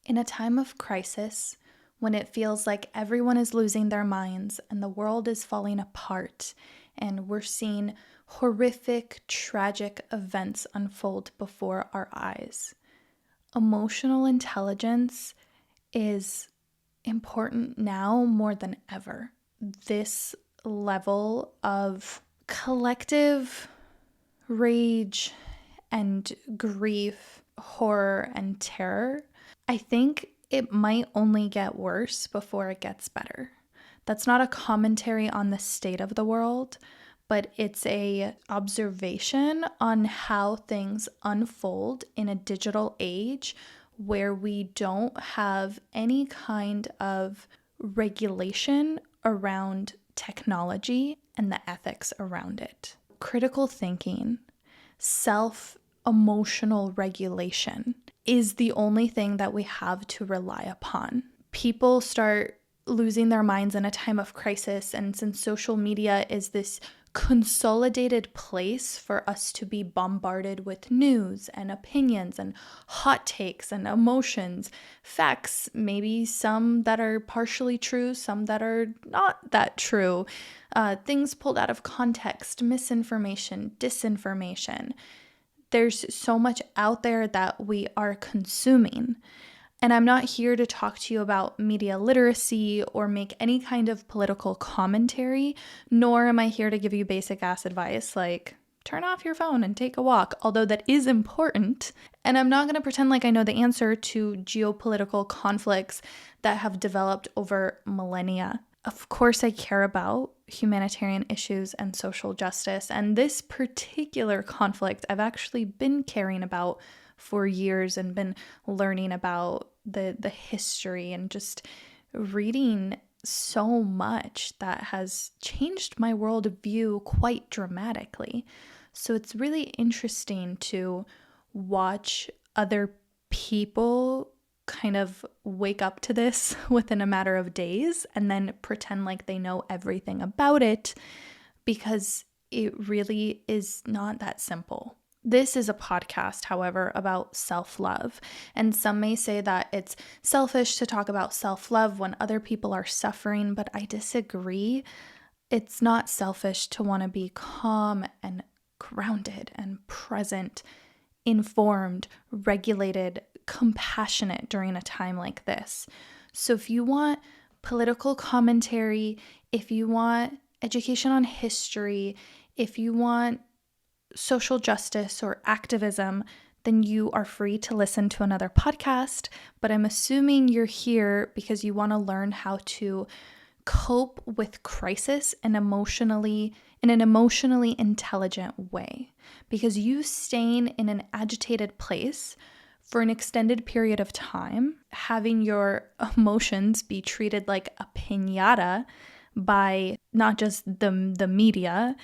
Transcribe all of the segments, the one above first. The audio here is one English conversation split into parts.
In a time of crisis, when it feels like everyone is losing their minds and the world is falling apart, and we're seeing horrific, tragic events unfold before our eyes, emotional intelligence is important now more than ever. This level of collective rage and grief, horror, and terror, I think it might only get worse before it gets better. That's not a commentary on the state of the world, but it's a observation on how things unfold in a digital age where we don't have any kind of regulation around technology and the ethics around it. Critical thinking, self-emotional regulation is the only thing that we have to rely upon. People start losing their minds in a time of crisis, and since social media is this consolidated place for us to be bombarded with news and opinions and hot takes and emotions, facts, maybe some that are partially true, some that are not that true, things pulled out of context, misinformation, disinformation. There's so much out there that we are consuming. And I'm not here to talk to you about media literacy or make any kind of political commentary, nor am I here to give you basic ass advice like turn off your phone and take a walk, although that is important. And I'm not going to pretend like I know the answer to geopolitical conflicts that have developed over millennia. Of course, I care about humanitarian issues and social justice, and this particular conflict I've actually been caring about for years and been learning about the history and just reading so much that has changed my worldview quite dramatically. So it's really interesting to watch other people kind of wake up to this within a matter of days and then pretend like they know everything about it, because it really is not that simple. This is a podcast, however, about self-love, and some may say that it's selfish to talk about self-love when other people are suffering, but I disagree. It's not selfish to want to be calm and grounded and present, informed, regulated, compassionate during a time like this. So if you want political commentary, if you want education on history, if you want social justice or activism, then you are free to listen to another podcast. But I'm assuming you're here because you want to learn how to cope with crisis and in an emotionally intelligent way. Because you staying in an agitated place for an extended period of time, having your emotions be treated like a piñata by not just the media.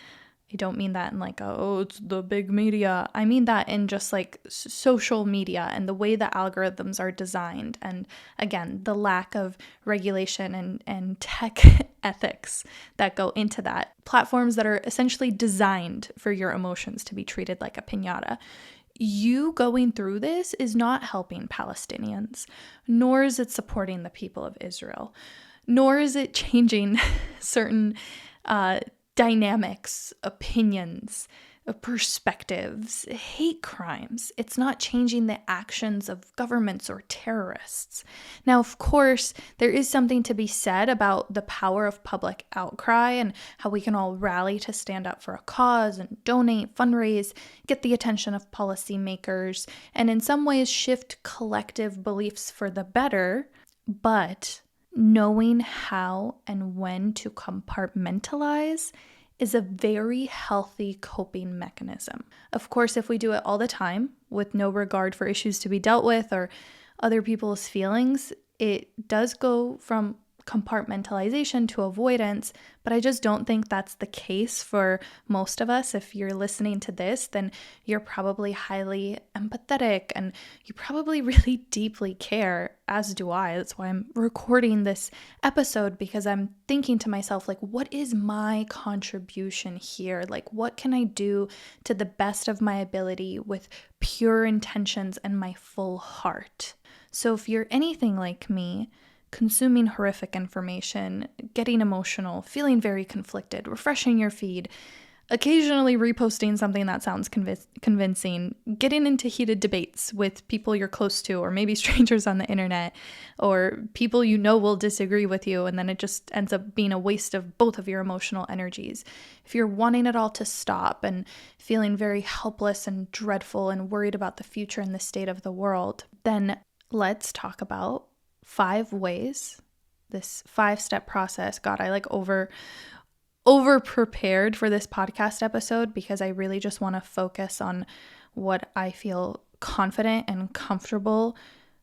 I don't mean that in like, oh, it's the big media. I mean that in just like social media and the way the algorithms are designed. And again, the lack of regulation and tech ethics that go into that. Platforms that are essentially designed for your emotions to be treated like a piñata. You going through this is not helping Palestinians, nor is it supporting the people of Israel, nor is it changing certain dynamics, opinions, perspectives, hate crimes. It's not changing the actions of governments or terrorists. Now, of course, there is something to be said about the power of public outcry and how we can all rally to stand up for a cause and donate, fundraise, get the attention of policymakers, and in some ways shift collective beliefs for the better. But knowing how and when to compartmentalize is a very healthy coping mechanism. Of course, if we do it all the time with no regard for issues to be dealt with or other people's feelings, it does go from compartmentalization to avoidance, but I just don't think that's the case for most of us. If you're listening to this, then you're probably highly empathetic and you probably really deeply care, as do I. That's why I'm recording this episode, because I'm thinking to myself, like, what is my contribution here? Like, what can I do to the best of my ability with pure intentions and my full heart? So if you're anything like me, consuming horrific information, getting emotional, feeling very conflicted, refreshing your feed, occasionally reposting something that sounds convincing, getting into heated debates with people you're close to, or maybe strangers on the internet, or people you know will disagree with you, and then it just ends up being a waste of both of your emotional energies. If you're wanting it all to stop and feeling very helpless and dreadful and worried about the future and the state of the world, then let's talk about 5 ways, this 5-step process. God, I over prepared for this podcast episode because I really just want to focus on what I feel confident and comfortable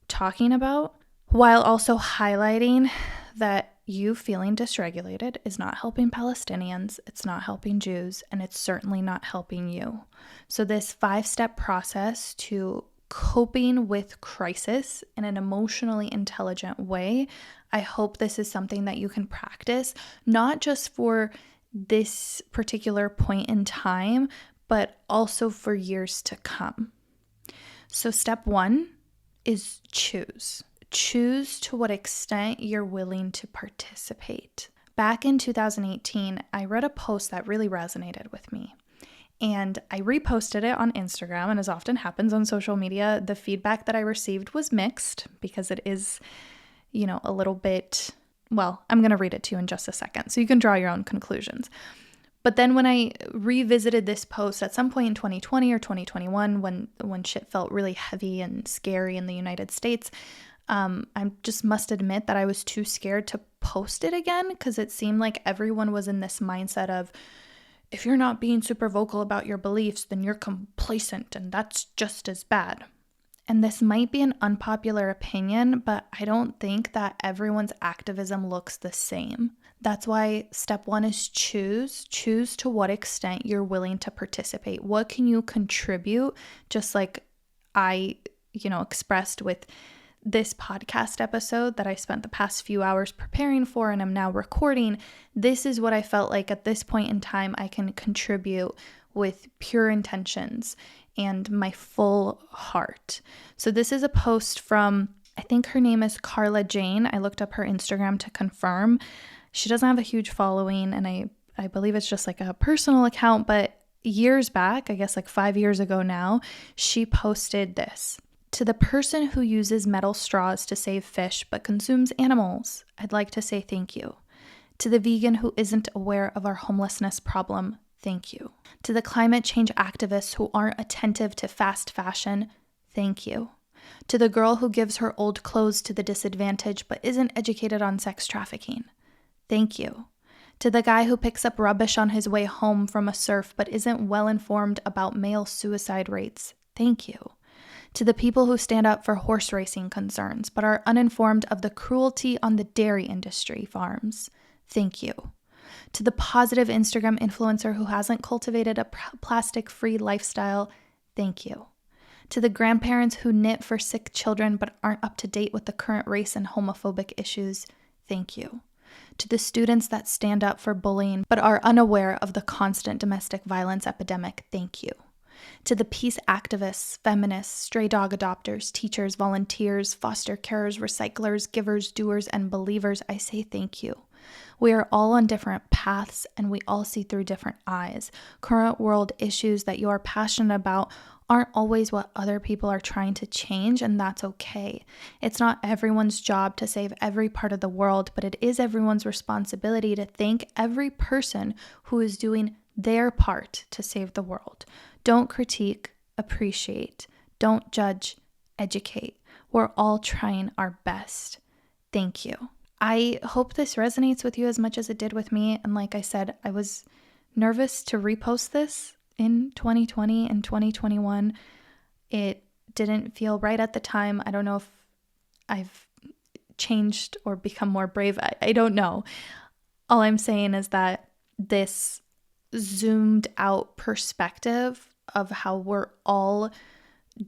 talking about, while also highlighting that you feeling dysregulated is not helping Palestinians, it's not helping Jews, and it's certainly not helping you. So this 5-step process to coping with crisis in an emotionally intelligent way, I hope this is something that you can practice, not just for this particular point in time, but also for years to come. So step 1 is choose. Choose to what extent you're willing to participate. Back in 2018, I read a post that really resonated with me. And I reposted it on Instagram, and as often happens on social media, the feedback that I received was mixed because it is, a little bit, well, I'm going to read it to you in just a second so you can draw your own conclusions. But then when I revisited this post at some point in 2020 or 2021, when shit felt really heavy and scary in the United States, I just must admit that I was too scared to post it again because it seemed like everyone was in this mindset of, if you're not being super vocal about your beliefs, then you're complacent and that's just as bad. And this might be an unpopular opinion, but I don't think that everyone's activism looks the same. That's why step 1 is choose. Choose to what extent you're willing to participate. What can you contribute? Just like I, expressed with this podcast episode that I spent the past few hours preparing for and I'm now recording. This is what I felt like at this point in time I can contribute with pure intentions and my full heart. So this is a post from, I think her name is Carla Jane. I looked up her Instagram to confirm. She doesn't have a huge following, and I believe it's just like a personal account, but years back, I guess like 5 years ago now, she posted this. To the person who uses metal straws to save fish but consumes animals, I'd like to say thank you. To the vegan who isn't aware of our homelessness problem, thank you. To the climate change activists who aren't attentive to fast fashion, thank you. To the girl who gives her old clothes to the disadvantaged but isn't educated on sex trafficking, thank you. To the guy who picks up rubbish on his way home from a surf but isn't well informed about male suicide rates, thank you. To the people who stand up for horse racing concerns but are uninformed of the cruelty on the dairy industry farms, thank you. To the positive Instagram influencer who hasn't cultivated a plastic-free lifestyle, thank you. To the grandparents who knit for sick children but aren't up to date with the current race and homophobic issues, thank you. To the students that stand up for bullying but are unaware of the constant domestic violence epidemic, thank you. To the peace activists, feminists, stray dog adopters, teachers, volunteers, foster carers, recyclers, givers, doers, and believers, I say thank you. We are all on different paths and we all see through different eyes. Current world issues that you are passionate about aren't always what other people are trying to change, and that's okay. It's not everyone's job to save every part of the world, but it is everyone's responsibility to thank every person who is doing their part to save the world. Don't critique, appreciate. Don't judge, educate. We're all trying our best. Thank you. I hope this resonates with you as much as it did with me. And like I said, I was nervous to repost this in 2020 and 2021. It didn't feel right at the time. I don't know if I've changed or become more brave. I don't know. All I'm saying is that this zoomed out perspective of how we're all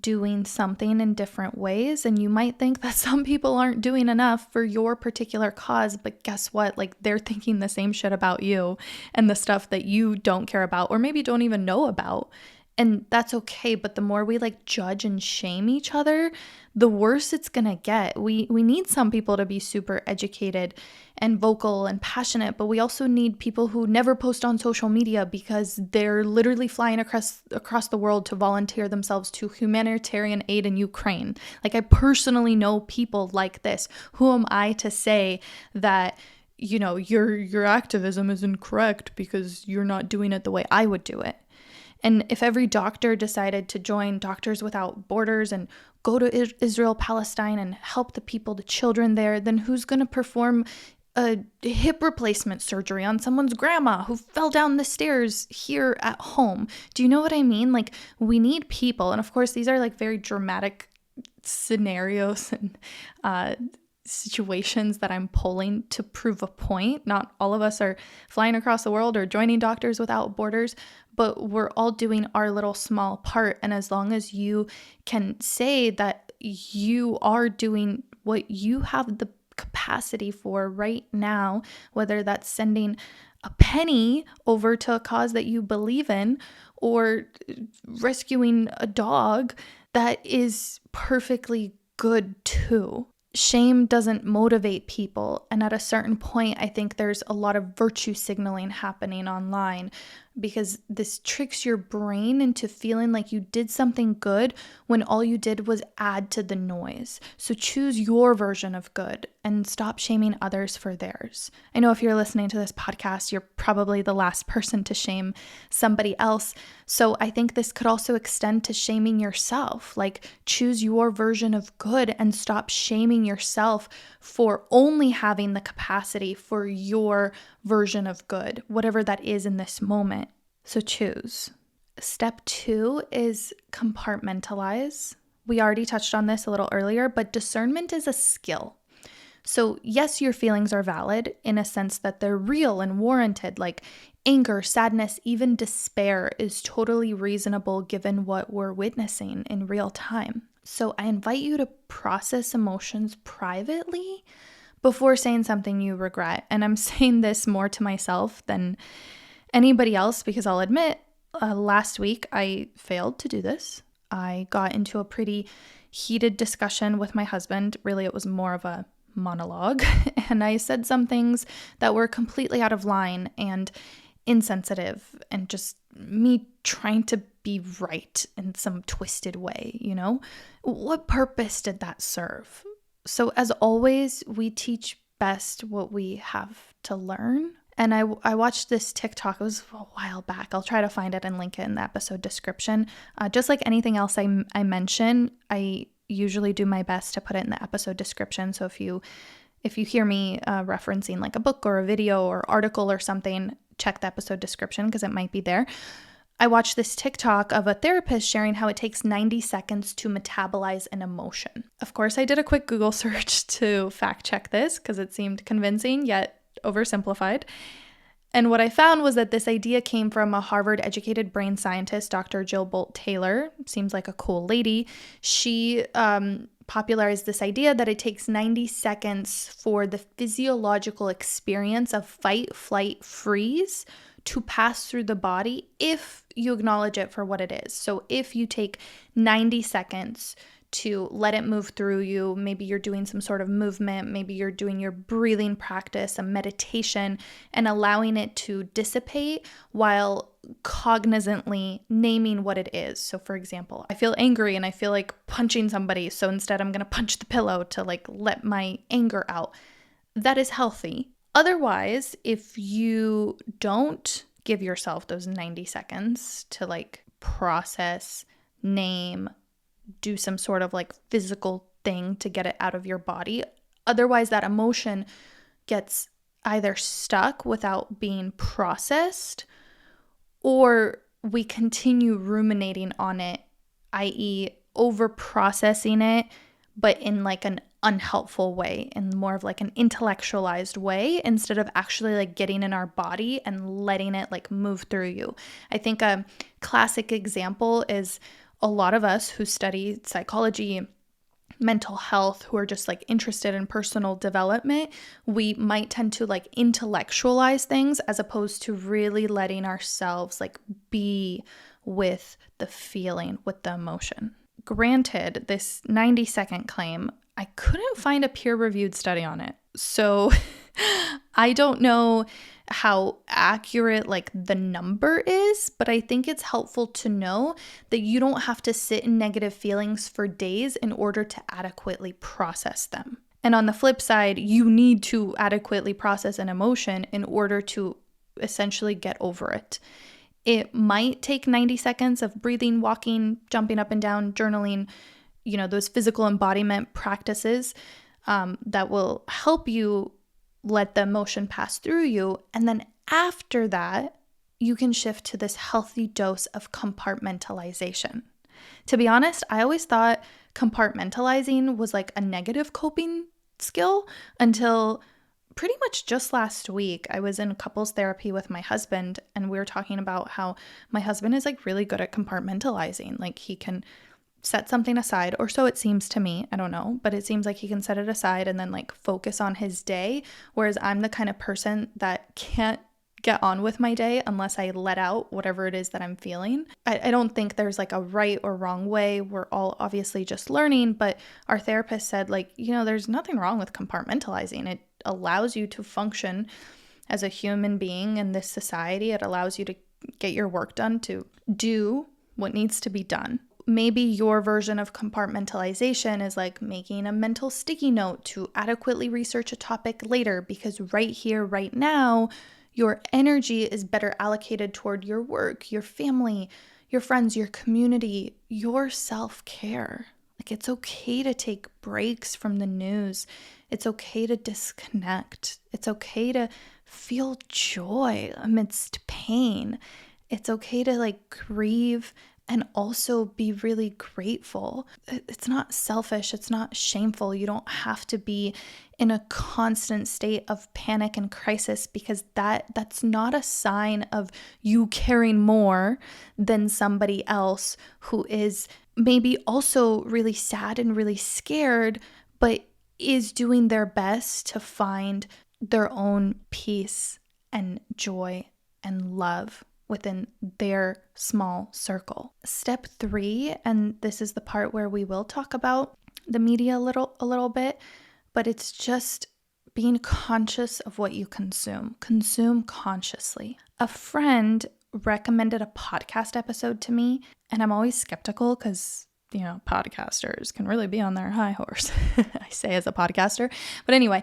doing something in different ways, and you might think that some people aren't doing enough for your particular cause, but guess what? Like, they're thinking the same shit about you and the stuff that you don't care about or maybe don't even know about, And that's okay, but the more we like judge and shame each other, the worse it's gonna get. We need some people to be super educated and vocal and passionate, but we also need people who never post on social media because they're literally flying across the world to volunteer themselves to humanitarian aid in Ukraine. Like, I personally know people like this. Who am I to say that, you know, your activism is incorrect because you're not doing it the way I would do it? And if every doctor decided to join Doctors Without Borders and go to Israel, Palestine, and help the people, the children there, then who's going to perform a hip replacement surgery on someone's grandma who fell down the stairs here at home? Do you know what I mean? Like, we need people. And of course, these are like very dramatic scenarios and situations that I'm pulling to prove a point. Not all of us are flying across the world or joining Doctors Without Borders, but we're all doing our little small part. And as long as you can say that you are doing what you have the capacity for right now, whether that's sending a penny over to a cause that you believe in or rescuing a dog, that is perfectly good too. Shame doesn't motivate people. And at a certain point, I think there's a lot of virtue signaling happening online because this tricks your brain into feeling like you did something good when all you did was add to the noise. So choose your version of good and stop shaming others for theirs. I know if you're listening to this podcast, you're probably the last person to shame somebody else. So I think this could also extend to shaming yourself. Like, choose your version of good and stop shaming yourself for only having the capacity for your version of good, whatever that is in this moment. So choose. Step 2 is compartmentalize. We already touched on this a little earlier, but discernment is a skill. So yes, your feelings are valid in a sense that they're real and warranted, like anger, sadness, even despair is totally reasonable given what we're witnessing in real time. So I invite you to process emotions privately before saying something you regret. And I'm saying this more to myself than anybody else because I'll admit, last week I failed to do this. I got into a pretty heated discussion with my husband. Really, it was more of a monologue. And I said some things that were completely out of line and insensitive and just me trying to be right in some twisted way, you know? What purpose did that serve? So as always, we teach best what we have to learn. And I watched this TikTok, it was a while back. I'll try to find it and link it in the episode description. Just like anything else I mention, I usually do my best to put it in the episode description. So if you hear me referencing like a book or a video or article or something, check the episode description because it might be there. I watched this TikTok of a therapist sharing how it takes 90 seconds to metabolize an emotion. Of course, I did a quick Google search to fact check this because it seemed convincing yet oversimplified. And what I found was that this idea came from a Harvard-educated brain scientist, Dr. Jill Bolte Taylor. Seems like a cool lady. She popularized this idea that it takes 90 seconds for the physiological experience of fight, flight, freeze to pass through the body if you acknowledge it for what it is. So if you take 90 seconds to let it move through you, maybe you're doing some sort of movement, maybe you're doing your breathing practice, a meditation, and allowing it to dissipate while cognizantly naming what it is. So for example, I feel angry and I feel like punching somebody, so instead I'm going to punch the pillow to like let my anger out. That is healthy. Otherwise, if you don't give yourself those 90 seconds to like process, name, do some sort of like physical thing to get it out of your body, otherwise that emotion gets either stuck without being processed or we continue ruminating on it, i.e. over processing it, but in like an unhelpful way, in more of like an intellectualized way, instead of actually like getting in our body and letting it like move through you. I think a classic example is a lot of us who study psychology, mental health, who are just like interested in personal development, we might tend to like intellectualize things as opposed to really letting ourselves like be with the feeling, with the emotion. Granted, this 90-second claim, I couldn't find a peer-reviewed study on it. So I don't know how accurate like the number is, but I think it's helpful to know that you don't have to sit in negative feelings for days in order to adequately process them. And on the flip side, you need to adequately process an emotion in order to essentially get over it. It might take 90 seconds of breathing, walking, jumping up and down, journaling, those physical embodiment practices that will help you let the emotion pass through you. And then after that, you can shift to this healthy dose of compartmentalization. To be honest, I always thought compartmentalizing was like a negative coping skill until pretty much just last week. I was in couples therapy with my husband, and we were talking about how my husband is like really good at compartmentalizing. Like he can set something aside, or so it seems to me. I don't know, but it seems like he can set it aside and then like focus on his day. Whereas I'm the kind of person that can't get on with my day unless I let out whatever it is that I'm feeling. I don't think there's like a right or wrong way. We're all obviously just learning, but our therapist said like, there's nothing wrong with compartmentalizing. It allows you to function as a human being in this society. It allows you to get your work done, to do what needs to be done. Maybe your version of compartmentalization is like making a mental sticky note to adequately research a topic later, because right here, right now, your energy is better allocated toward your work, your family, your friends, your community, your self-care. Like it's okay to take breaks from the news. It's okay to disconnect. It's okay to feel joy amidst pain. It's okay to like grieve and also be really grateful. It's not selfish. It's not shameful. You don't have to be in a constant state of panic and crisis, because that's not a sign of you caring more than somebody else who is maybe also really sad and really scared, but is doing their best to find their own peace and joy and love within their small circle. Step 3, and this is the part where we will talk about the media a little bit, but it's just being conscious of what you consume. Consume consciously. A friend recommended a podcast episode to me, and I'm always skeptical because podcasters can really be on their high horse. I say as a podcaster. But anyway,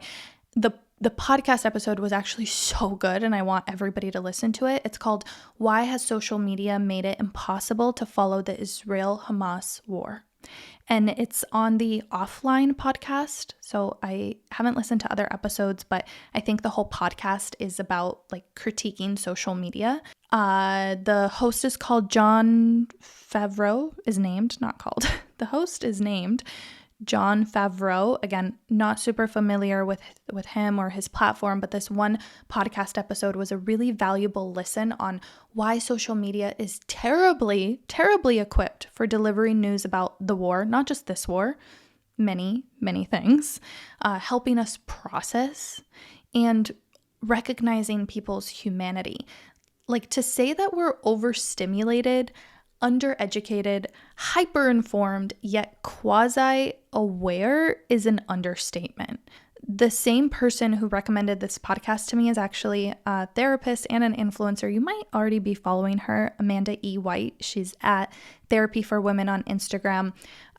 the podcast episode was actually so good, and I want everybody to listen to it. It's called "Why Has Social Media Made It Impossible to Follow the Israel-Hamas War?" And it's on the Offline podcast. So I haven't listened to other episodes, but I think the whole podcast is about like critiquing social media. The host is called Jon Favreau, is named, not called. The host is named Jon Favreau. Again, not super familiar with him or his platform, but this one podcast episode was a really valuable listen on why social media is terribly, terribly equipped for delivering news about the war, not just this war, many, many things, helping us process and recognizing people's humanity. Like, to say that we're overstimulated, undereducated, hyper-informed, yet quasi-aware is an understatement. The same person who recommended this podcast to me is actually a therapist and an influencer. You might already be following her, Amanda E. White. She's at Therapy for Women on Instagram.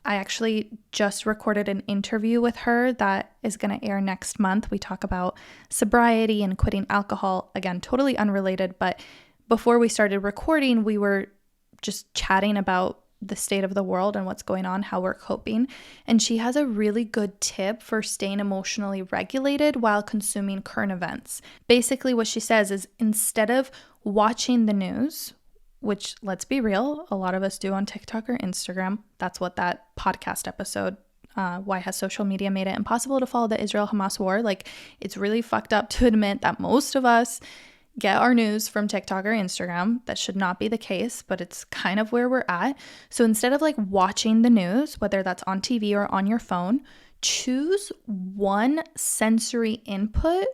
I actually just recorded an interview with her that is going to air next month. We talk about sobriety and quitting alcohol. Again, totally unrelated, but before we started recording, we were just chatting about the state of the world and what's going on, how we're coping. And she has a really good tip for staying emotionally regulated while consuming current events. Basically, what she says is, instead of watching the news, which, let's be real, a lot of us do on TikTok or Instagram. That's what that podcast episode, Why Has Social Media Made It Impossible to Follow the Israel-Hamas War? Like, it's really fucked up to admit that most of us get our news from TikTok or Instagram. That should not be the case, but it's kind of where we're at. So instead of like watching the news, whether that's on TV or on your phone, choose one sensory input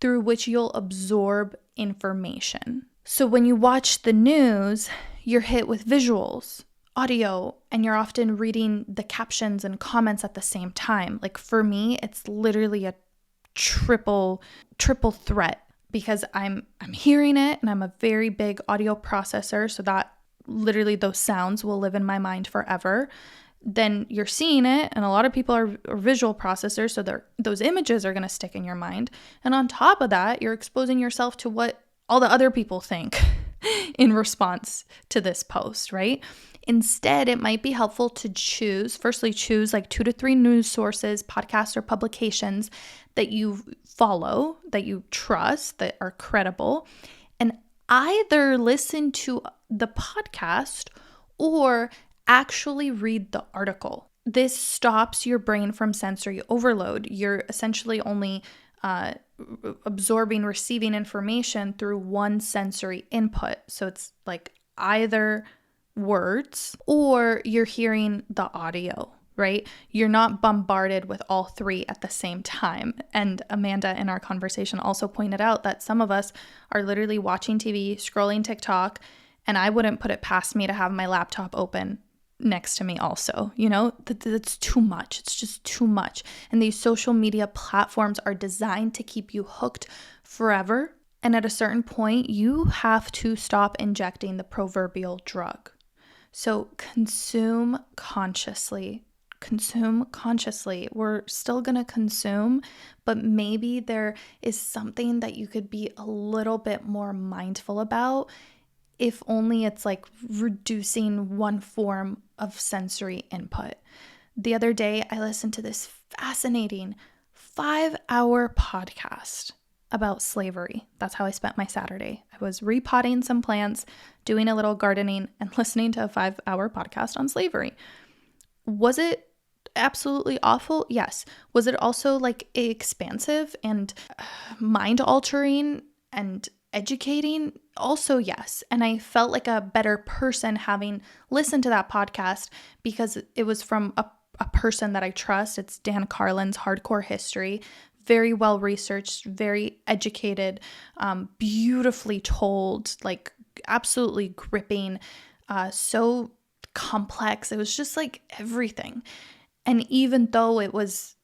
through which you'll absorb information. So when you watch the news, you're hit with visuals, audio, and you're often reading the captions and comments at the same time. Like for me, it's literally a triple threat because I'm hearing it, and I'm a very big audio processor, so that literally those sounds will live in my mind forever. Then you're seeing it, and a lot of people are visual processors, so those images are going to stick in your mind. And on top of that, you're exposing yourself to what all the other people think in response to this post, right? Instead, it might be helpful to choose like 2 to 3 news sources, podcasts, or publications that you follow, that you trust, that are credible, and either listen to the podcast or actually read the article. This stops your brain from sensory overload. You're essentially only absorbing, receiving information through one sensory input. So it's like either words or you're hearing the audio, right? You're not bombarded with all three at the same time. And Amanda in our conversation also pointed out that some of us are literally watching TV, scrolling TikTok, and I wouldn't put it past me to have my laptop open next to me also. That's too much. It's just too much. And these social media platforms are designed to keep you hooked forever. And at a certain point, you have to stop injecting the proverbial drug. So consume consciously. Consume consciously. We're still going to consume, but maybe there is something that you could be a little bit more mindful about, if only it's like reducing one form of sensory input. The other day, I listened to this fascinating 5-hour podcast about slavery. That's how I spent my Saturday. I was repotting some plants, doing a little gardening, and listening to a 5-hour podcast on slavery. Was it absolutely awful? Yes. Was it also like expansive and mind-altering and educating? Also, yes. And I felt like a better person having listened to that podcast because it was from a person that I trust. It's Dan Carlin's Hardcore History. Very well researched, very educated, beautifully told, like absolutely gripping, so complex. It was just like everything. And even though it was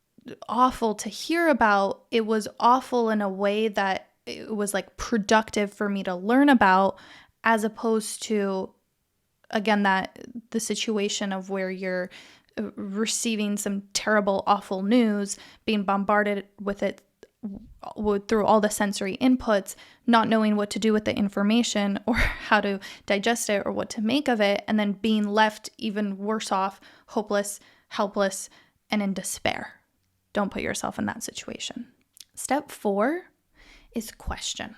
awful to hear about, it was awful in a way that it was like productive for me to learn about, as opposed to, again, that the situation of where you're receiving some terrible, awful news, being bombarded with it through all the sensory inputs, not knowing what to do with the information or how to digest it or what to make of it, and then being left even worse off, hopeless, helpless, and in despair. Don't put yourself in that situation. Step 4 is question.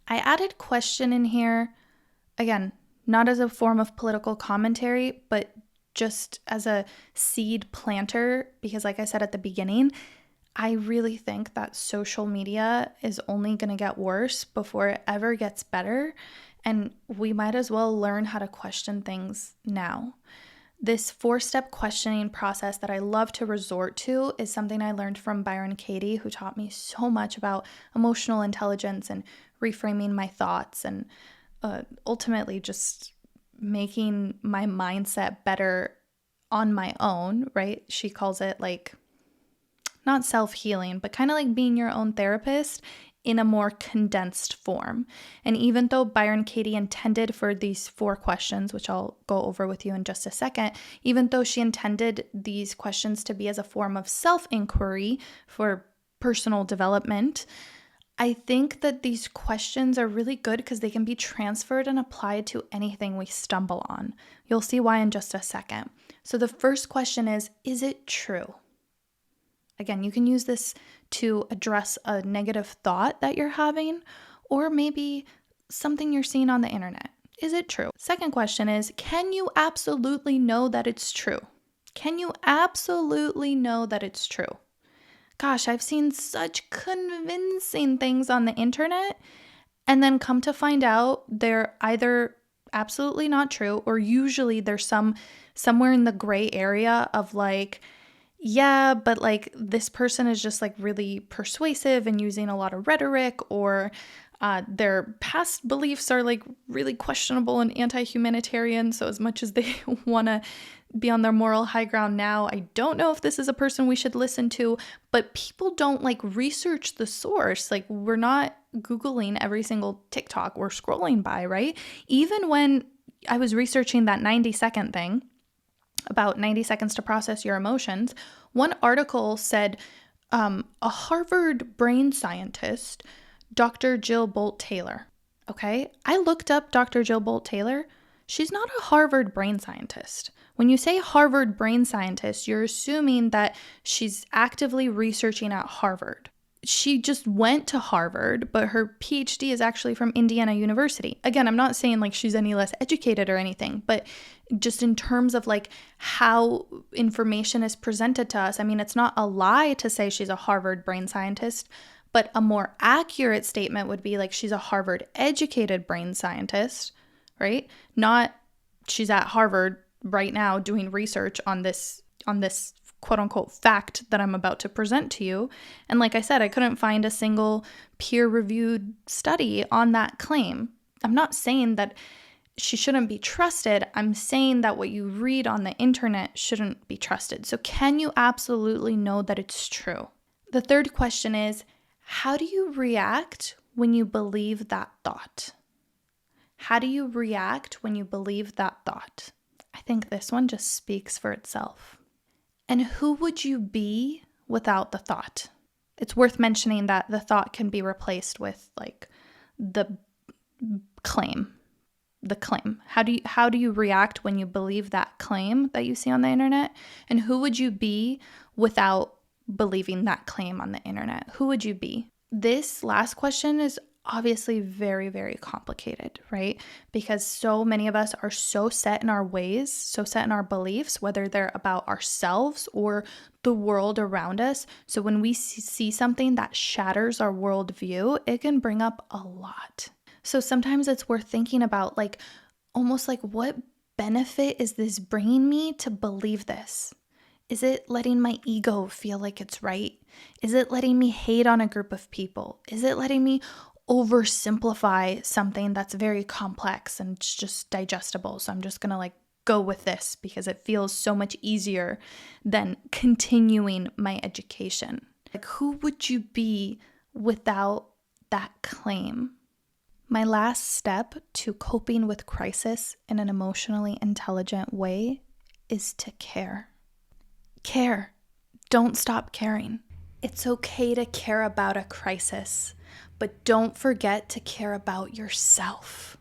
I added question in here, again, not as a form of political commentary, but just as a seed planter, because like I said at the beginning, I really think that social media is only going to get worse before it ever gets better, and we might as well learn how to question things now. This 4-step questioning process that I love to resort to is something I learned from Byron Katie, who taught me so much about emotional intelligence and reframing my thoughts and ultimately just making my mindset better on my own, right? She calls it like, not self-healing, but kind of like being your own therapist in a more condensed form. And even though Byron Katie intended for these 4 questions, which I'll go over with you in just a second, even though she intended these questions to be as a form of self-inquiry for personal development, I think that these questions are really good because they can be transferred and applied to anything we stumble on. You'll see why in just a second. So the first question is it true? Again, you can use this to address a negative thought that you're having, or maybe something you're seeing on the internet. Is it true? Second question is, can you absolutely know that it's true? Can you absolutely know that it's true? Gosh, I've seen such convincing things on the internet, and then come to find out they're either absolutely not true, or usually there's somewhere in the gray area of like, yeah, but like this person is just like really persuasive and using a lot of rhetoric, or Their past beliefs are like really questionable and anti-humanitarian. So as much as they want to be on their moral high ground now, I don't know if this is a person we should listen to. But people don't like research the source. Like, we're not Googling every single TikTok we're scrolling by, right? Even when I was researching that 90-second thing about 90 seconds to process your emotions, one article said a Harvard brain scientist, Dr. Jill Bolt Taylor. Okay, I looked up Dr. Jill Bolt Taylor. She's not a Harvard brain scientist. When you say Harvard brain scientist, you're assuming that she's actively researching at Harvard. She just went to Harvard, but her PhD is actually from Indiana University. Again, I'm not saying like she's any less educated or anything, but just in terms of like how information is presented to us, I mean, it's not a lie to say she's a Harvard brain scientist, but a more accurate statement would be like she's a Harvard educated brain scientist, right? Not she's at Harvard right now doing research on this quote unquote fact that I'm about to present to you. And like I said, I couldn't find a single peer-reviewed study on that claim. I'm not saying that she shouldn't be trusted. I'm saying that what you read on the internet shouldn't be trusted. So can you absolutely know that it's true? The third question is, how do you react when you believe that thought? How do you react when you believe that thought? I think this one just speaks for itself. And who would you be without the thought? It's worth mentioning that the thought can be replaced with like the claim. The claim. How do you react when you believe that claim that you see on the internet? And who would you be without believing that claim on the internet? Who would you be? This last question is obviously very, very complicated, right? Because so many of us are so set in our ways, so set in our beliefs, whether they're about ourselves or the world around us. So when we see something that shatters our worldview, it can bring up a lot. So sometimes it's worth thinking about like, almost like, what benefit is this bringing me to believe this? Is it letting my ego feel like it's right? Is it letting me hate on a group of people? Is it letting me oversimplify something that's very complex and it's just digestible? So I'm just going to like go with this because it feels so much easier than continuing my education. Like, who would you be without that claim? My last step to coping with crisis in an emotionally intelligent way is to care. Care. Don't stop caring. It's okay to care about a crisis, but don't forget to care about yourself.